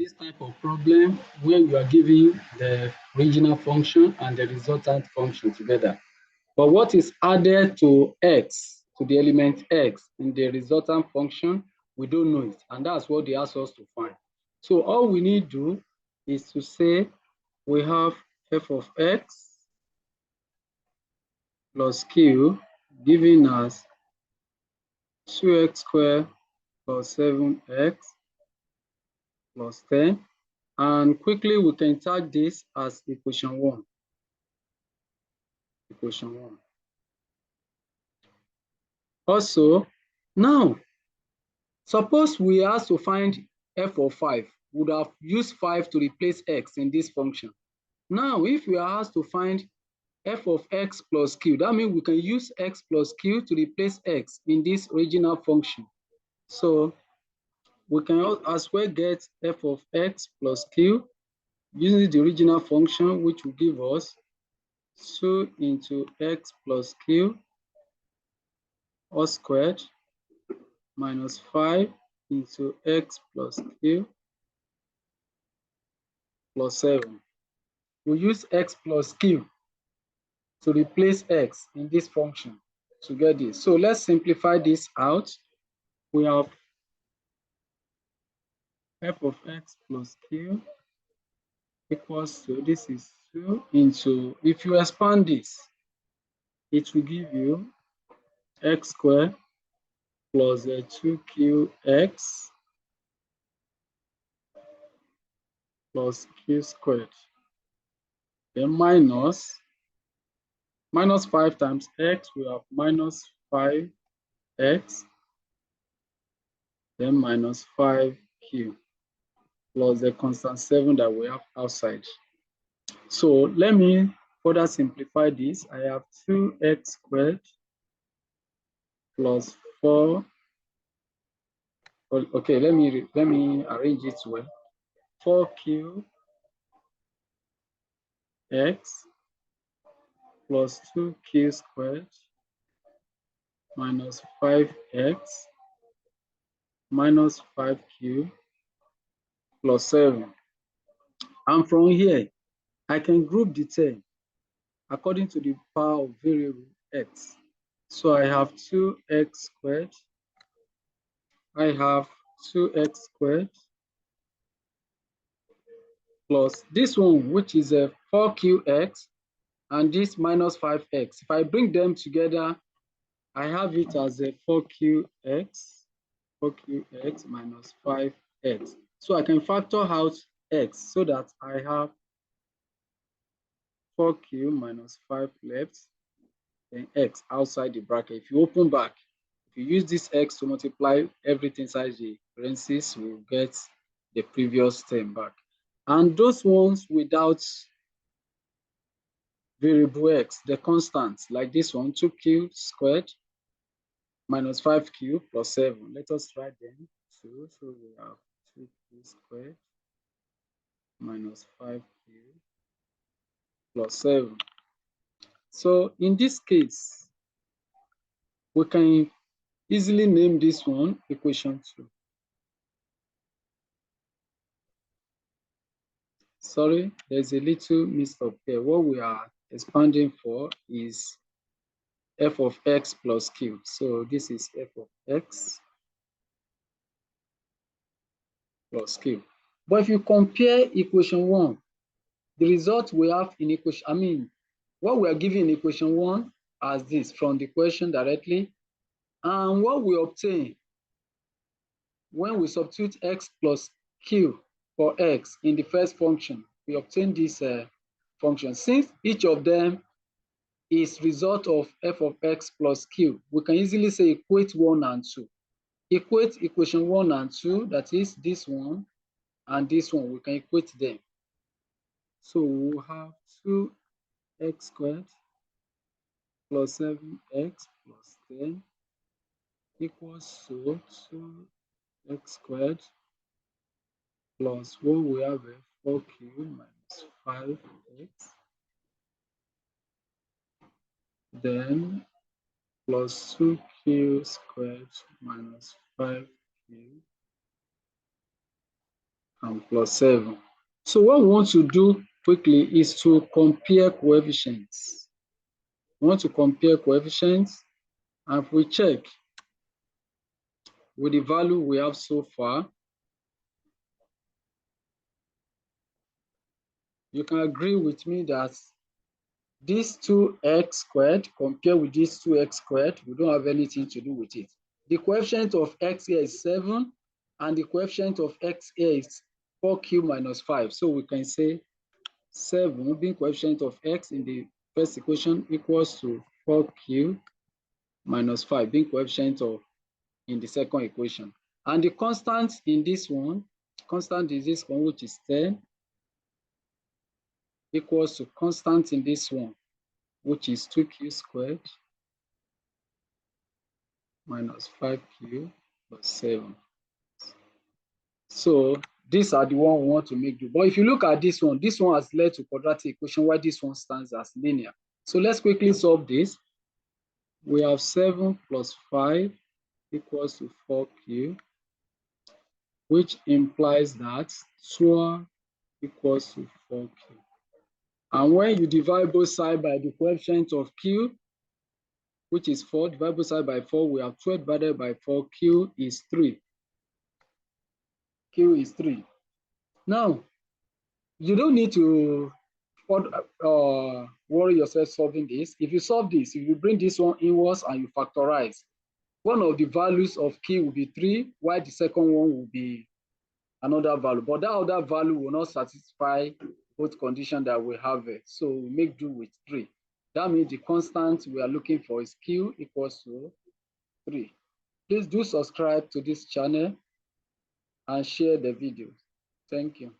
this type of problem where you are giving the original function and the resultant function together. But what is added to x, to the element x in the resultant function, we don't know it. And that's what they ask us to find. So all we need to do is to say we have f of x plus q giving us 2x squared plus 7x plus 10. And quickly we can tag this as equation 1. Equation 1. Also, now, suppose we ask to find f of 5, we would have used 5 to replace x in this function. Now, if we are asked to find f of x plus q, that means we can use x plus q to replace x in this original function. So we can as well get f of x plus q using the original function, which will give us 2 into x plus q all squared minus 5 into x plus q plus 7. We use x plus q to replace x in this function to get this. So let's simplify this out. We have f of x plus q equals to, this is 2 into, if you expand this, it will give you x squared plus 2qx plus q squared. Then minus 5 times x, we have minus 5x, then minus 5q, plus the constant 7 that we have outside. So let me further simplify this. I have 2x squared plus 4. Okay, let me arrange it well. 4q x plus 2q squared minus 5x minus 5q plus 7. And from here, I can group the term according to the power of variable x. So I have 2x squared. I have 2x squared plus this one, which is a 4qx, and this minus 5x. If I bring them together, I have it as a 4qx minus 5x. So I can factor out x so that I have 4q minus 5 left, then x outside the bracket. If you open back, if you use this x to multiply everything inside the parentheses, we'll get the previous term back. And those ones without variable x, the constants, like this one, 2q squared minus 5q plus 7. Let us write them. So we have 2q squared minus 5q plus 7. So in this case, we can easily name this one equation 2. Sorry, there's a little mix up here. What we are expanding for is f of x plus q. So this is f of x plus q. But if you compare equation 1, the result we have in equation, what we are given in equation 1 as this from the question directly, and what we obtain when we substitute x plus q for x in the first function, we obtain this function. Since each of them is result of f of x plus q, we can easily say equate 1 and 2. Equate equation 1 and 2, that is this one and this one, we can equate them. So we'll have 2x squared plus 7x plus 10 equals to 2x squared plus what we have 4q minus 5x, then plus 2q squared minus 5q and plus 7. So what we want to do quickly is to compare coefficients. We want to compare coefficients, and if we check with the value we have so far, you can agree with me that this 2x squared compared with this 2x squared, we don't have anything to do with it. The coefficient of x here is 7, and the coefficient of x here is 4q minus 5. So we can say 7 being coefficient of x in the first equation equals to 4q minus 5 being coefficient of in the second equation. And the constant in this one, constant is this one, which is 10, equals to constant in this one, which is 2q squared minus 5q plus 7. So these are the one we want to make do. But if you look at this one has led to quadratic equation, while this one stands as linear. So let's quickly solve this. We have 7 plus 5 equals to 4q, which implies that 12 equals to 4q. And when you divide both sides by the coefficient of q, which is 4, divide both sides by 4, we have 12 divided by 4, q is 3. Q is 3. Now, you don't need to worry yourself solving this. If you solve this, if you bring this one inwards and you factorize, one of the values of Q will be 3, while the second one will be another value. But that other value will not satisfy both conditions that we have here. So we make do with 3. That means the constant we are looking for is Q equals to 3. Please do subscribe to this channel and share the video. Thank you.